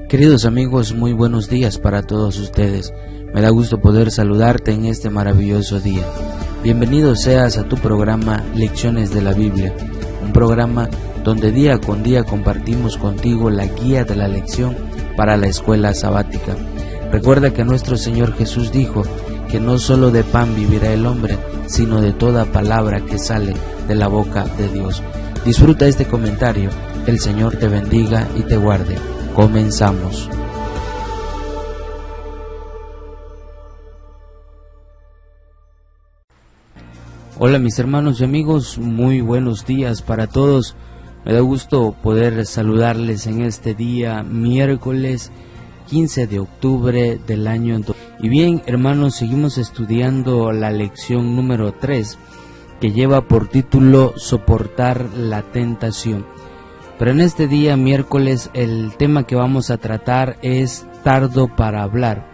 Queridos amigos, muy buenos días para todos ustedes. Me da gusto poder saludarte en este maravilloso día. Bienvenido seas a tu programa Lecciones de la Biblia, un programa donde día con día compartimos contigo la guía de la lección para la escuela sabática. Recuerda que nuestro Señor Jesús dijo que no solo de pan vivirá el hombre, sino de toda palabra que sale de la boca de Dios. Disfruta este comentario, el Señor te bendiga y te guarde. Comenzamos. Hola mis hermanos y amigos, muy buenos días para todos. Me da gusto poder saludarles en este día, miércoles 15 de octubre del año. Y bien, hermanos, seguimos estudiando la lección número 3, que lleva por título Soportar la tentación. Pero en este día, miércoles, el tema que vamos a tratar es tardo para hablar.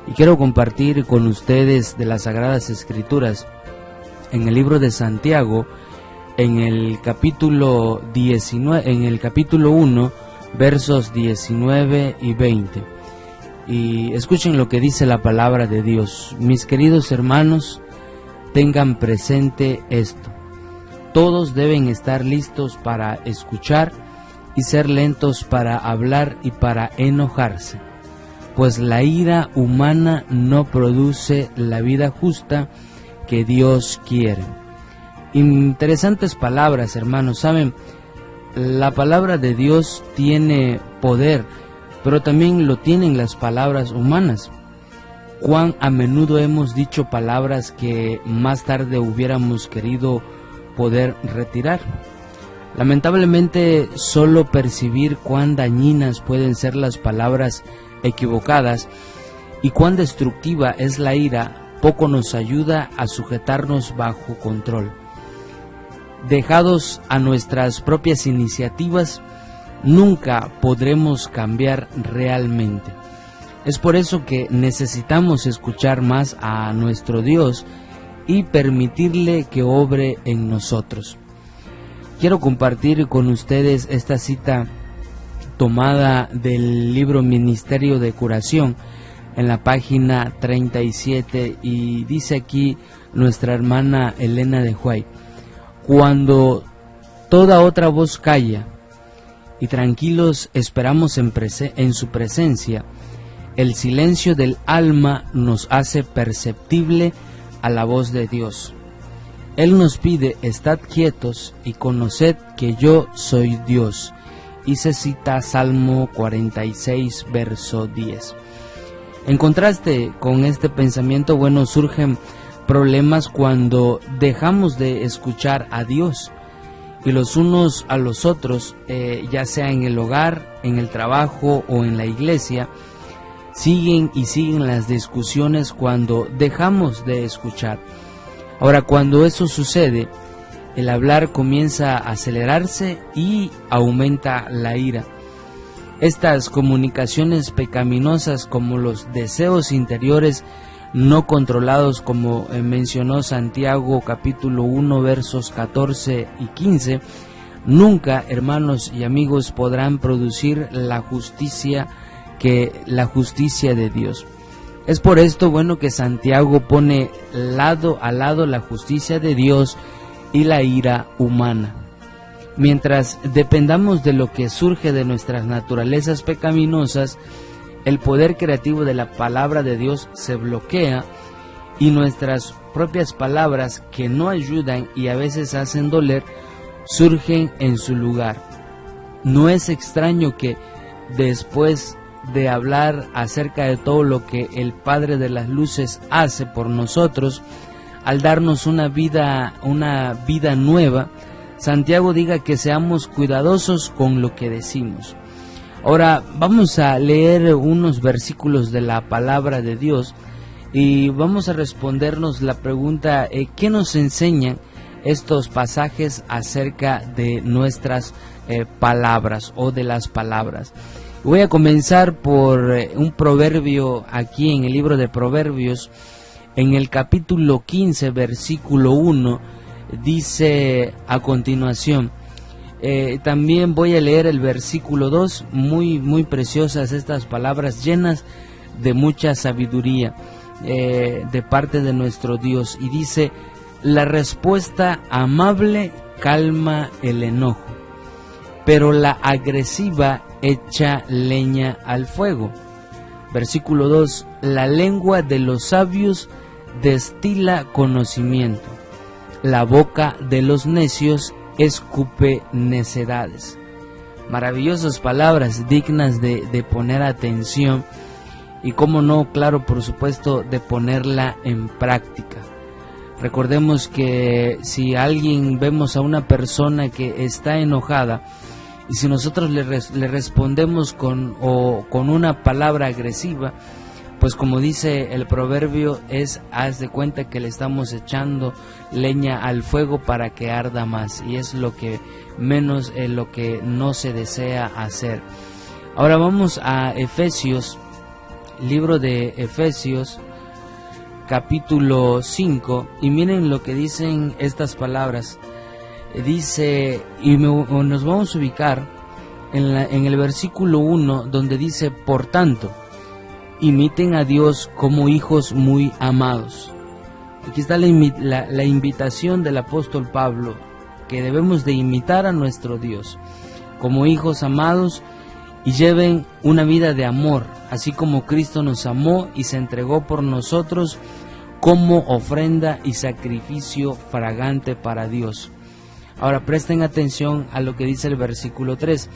Y quiero compartir con ustedes de las Sagradas Escrituras, en el libro de Santiago, en el capítulo 1, versos 19 y 20. Y escuchen lo que dice la palabra de Dios. Mis queridos hermanos, tengan presente esto. Todos deben estar listos para escuchar y ser lentos para hablar y para enojarse, pues la ira humana no produce la vida justa que Dios quiere. Interesantes palabras, hermanos. Saben, la palabra de Dios tiene poder, pero también lo tienen las palabras humanas. Cuán a menudo hemos dicho palabras que más tarde hubiéramos querido poder retirar. Lamentablemente, solo percibir cuán dañinas pueden ser las palabras equivocadas y cuán destructiva es la ira, poco nos ayuda a sujetarnos bajo control. Dejados a nuestras propias iniciativas, nunca podremos cambiar realmente. Es por eso que necesitamos escuchar más a nuestro Dios y permitirle que obre en nosotros. Quiero compartir con ustedes esta cita tomada del libro Ministerio de Curación en la página 37, y dice aquí nuestra hermana Elena de White: cuando toda otra voz calla y tranquilos esperamos en su presencia, el silencio del alma nos hace perceptible a la voz de Dios. Él nos pide: estad quietos y conoced que yo soy Dios. Y se cita Salmo 46, verso 10. En contraste con este pensamiento, surgen problemas cuando dejamos de escuchar a Dios y los unos a los otros, ya sea en el hogar, en el trabajo o en la iglesia. Siguen las discusiones cuando dejamos de escuchar. Ahora, cuando eso sucede, el hablar comienza a acelerarse y aumenta la ira. Estas comunicaciones pecaminosas, como los deseos interiores no controlados, como mencionó Santiago capítulo 1 versos 14 y 15, nunca, hermanos y amigos, podrán producir la justicia de Dios. Es por esto que Santiago pone lado a lado la justicia de Dios y la ira humana. Mientras dependamos de lo que surge de nuestras naturalezas pecaminosas, el poder creativo de la palabra de Dios se bloquea y nuestras propias palabras, que no ayudan y a veces hacen doler, surgen en su lugar. No es extraño que después de hablar acerca de todo lo que el Padre de las Luces hace por nosotros, al darnos una vida nueva, Santiago diga que seamos cuidadosos con lo que decimos. Ahora vamos a leer unos versículos de la palabra de Dios y vamos a respondernos la pregunta: ¿qué nos enseñan estos pasajes acerca de nuestras palabras o de las palabras? Voy a comenzar por un proverbio aquí en el libro de Proverbios, en el capítulo 15, versículo 1, dice a continuación: También voy a leer el versículo 2, muy preciosas estas palabras, llenas de mucha sabiduría de parte de nuestro Dios. Y dice: la respuesta amable calma el enojo, pero la agresiva echa leña al fuego. Versículo 2, la lengua de los sabios destila conocimiento, la boca de los necios escupe necedades. Maravillosas palabras dignas de poner atención y, cómo no, claro, por supuesto, de ponerla en práctica. Recordemos que si vemos a una persona que está enojada, y si nosotros le respondemos con una palabra agresiva, pues como dice el proverbio, haz de cuenta que le estamos echando leña al fuego para que arda más, y es lo que menos, lo que no se desea hacer. Ahora vamos a Efesios, libro de Efesios, capítulo 5, y miren lo que dicen estas palabras. Dice, y nos vamos a ubicar en el versículo 1, donde dice: por tanto, imiten a Dios como hijos muy amados. Aquí está la invitación del apóstol Pablo, que debemos de imitar a nuestro Dios como hijos amados, y lleven una vida de amor, así como Cristo nos amó y se entregó por nosotros como ofrenda y sacrificio fragante para Dios. Ahora presten atención a lo que dice el versículo 3.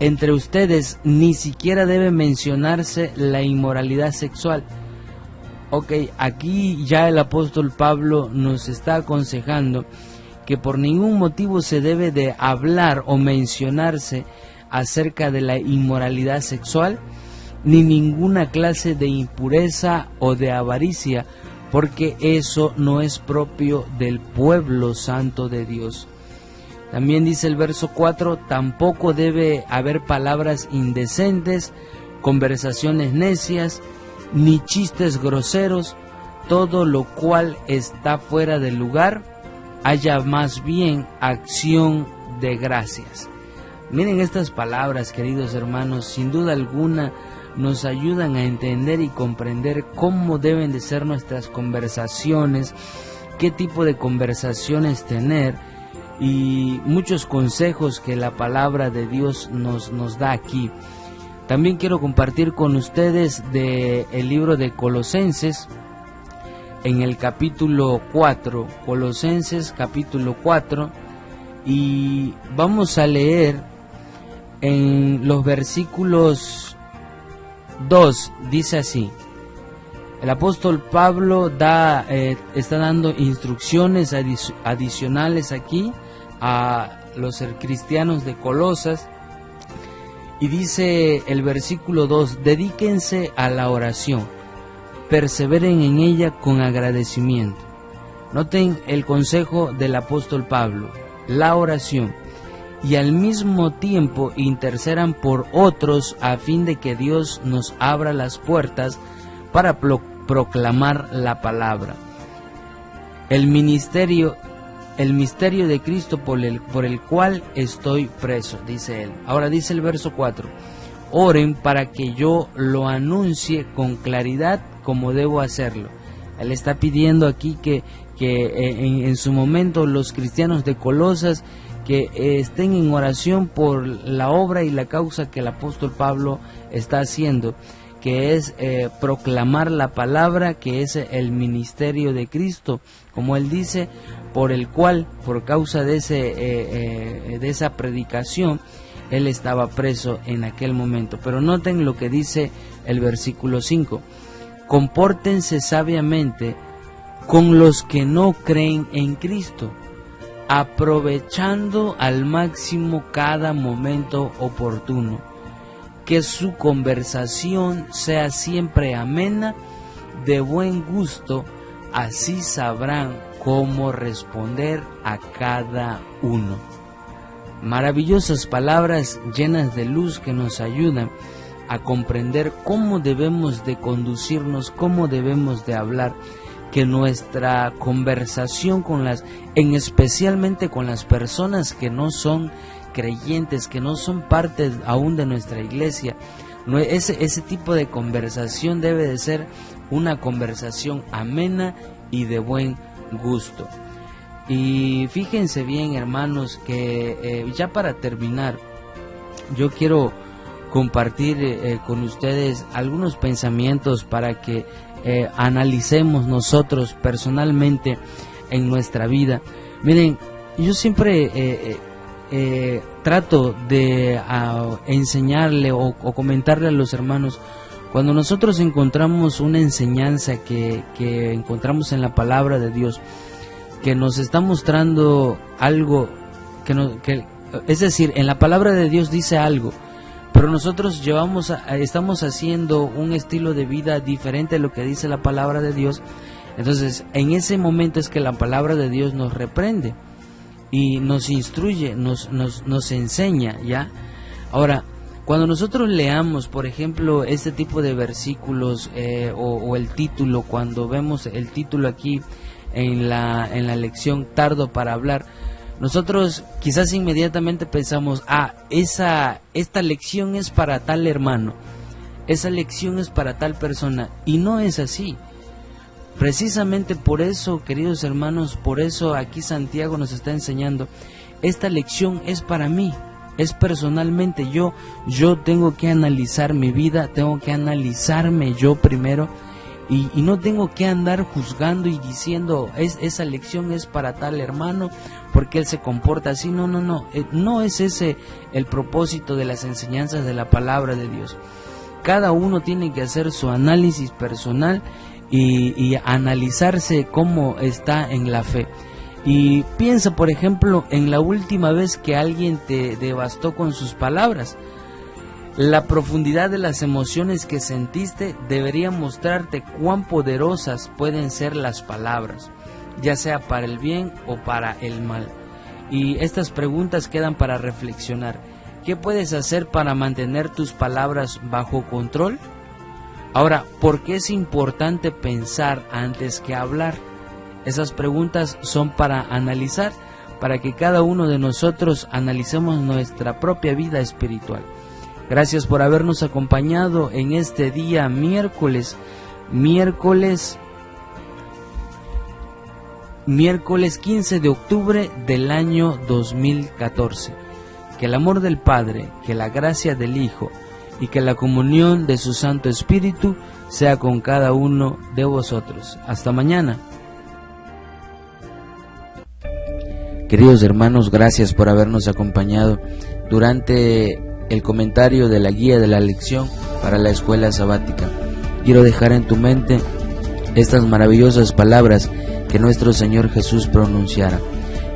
Entre ustedes ni siquiera debe mencionarse la inmoralidad sexual. Ok, aquí ya el apóstol Pablo nos está aconsejando que por ningún motivo se debe de hablar o mencionarse acerca de la inmoralidad sexual, ni ninguna clase de impureza o de avaricia, porque eso no es propio del pueblo santo de Dios. También dice el verso 4, tampoco debe haber palabras indecentes, conversaciones necias, ni chistes groseros, todo lo cual está fuera del lugar, haya más bien acción de gracias. Miren estas palabras, queridos hermanos, sin duda alguna nos ayudan a entender y comprender cómo deben de ser nuestras conversaciones, qué tipo de conversaciones tener, y muchos consejos que la palabra de Dios nos da aquí. También quiero compartir con ustedes del libro de Colosenses, en el capítulo 4, Colosenses capítulo 4, y vamos a leer en los versículos 2, dice así. El apóstol Pablo está dando instrucciones adicionales aquí a los cristianos de Colosas, y dice el versículo 2, dedíquense a la oración, perseveren en ella con agradecimiento. Noten el consejo del apóstol Pablo, la oración, y al mismo tiempo intercedan por otros a fin de que Dios nos abra las puertas para proclamar la palabra. El misterio de Cristo por el cual estoy preso, dice él. Ahora dice el verso 4, oren para que yo lo anuncie con claridad como debo hacerlo. Él está pidiendo aquí que en su momento los cristianos de Colosas que estén en oración por la obra y la causa que el apóstol Pablo está haciendo, que es proclamar la palabra, que es el ministerio de Cristo, como él dice, por el cual, por causa de esa predicación, él estaba preso en aquel momento. Pero noten lo que dice el versículo 5, compórtense sabiamente con los que no creen en Cristo, aprovechando al máximo cada momento oportuno, que su conversación sea siempre amena, de buen gusto, así sabrán cómo responder a cada uno. Maravillosas palabras llenas de luz que nos ayudan a comprender cómo debemos de conducirnos, cómo debemos de hablar, que nuestra conversación especialmente con las personas que no son creyentes que no son parte aún de nuestra iglesia, ese tipo de conversación debe de ser una conversación amena y de buen gusto. Y fíjense bien, hermanos, que ya para terminar, yo quiero compartir con ustedes algunos pensamientos para que analicemos nosotros personalmente en nuestra vida. Miren, yo siempre trato de enseñarle o comentarle a los hermanos, cuando nosotros encontramos una enseñanza que encontramos en la palabra de Dios, que nos está mostrando algo, es decir, en la palabra de Dios dice algo, pero nosotros estamos haciendo un estilo de vida diferente a lo que dice la palabra de Dios. Entonces, en ese momento es que la palabra de Dios nos reprende y nos instruye, nos enseña, ¿ya? Ahora, cuando nosotros leamos, por ejemplo, este tipo de versículos o el título, cuando vemos el título aquí en la lección Tardo para hablar, nosotros quizás inmediatamente pensamos, esta lección es para tal hermano, esa lección es para tal persona, y no es así. Precisamente por eso, queridos hermanos, por eso aquí Santiago nos está enseñando, esta lección es para mí, es personalmente, yo tengo que analizar mi vida, tengo que analizarme yo primero, y no tengo que andar juzgando y diciendo, esa lección es para tal hermano, porque él se comporta así. No es ese el propósito de las enseñanzas de la palabra de Dios. Cada uno tiene que hacer su análisis personal y analizarse cómo está en la fe. Y piensa, por ejemplo, en la última vez que alguien te devastó con sus palabras. La profundidad de las emociones que sentiste debería mostrarte cuán poderosas pueden ser las palabras, ya sea para el bien o para el mal. Y estas preguntas quedan para reflexionar. ¿Qué puedes hacer para mantener tus palabras bajo control? Ahora, ¿por qué es importante pensar antes que hablar? Esas preguntas son para analizar, para que cada uno de nosotros analicemos nuestra propia vida espiritual. Gracias por habernos acompañado en este día miércoles 15 de octubre del año 2014. Que el amor del Padre, que la gracia del Hijo y que la comunión de su Santo Espíritu sea con cada uno de vosotros. Hasta mañana. Queridos hermanos, gracias por habernos acompañado durante el comentario de la guía de la lección para la escuela sabática. Quiero dejar en tu mente estas maravillosas palabras que nuestro Señor Jesús pronunciara.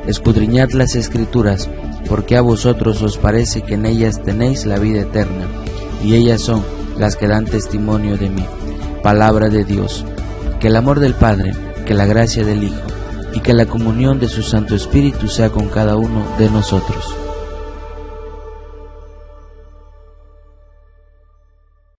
Escudriñad las Escrituras, porque a vosotros os parece que en ellas tenéis la vida eterna, y ellas son las que dan testimonio de mí. Palabra de Dios. Que el amor del Padre, que la gracia del Hijo y que la comunión de su Santo Espíritu sea con cada uno de nosotros.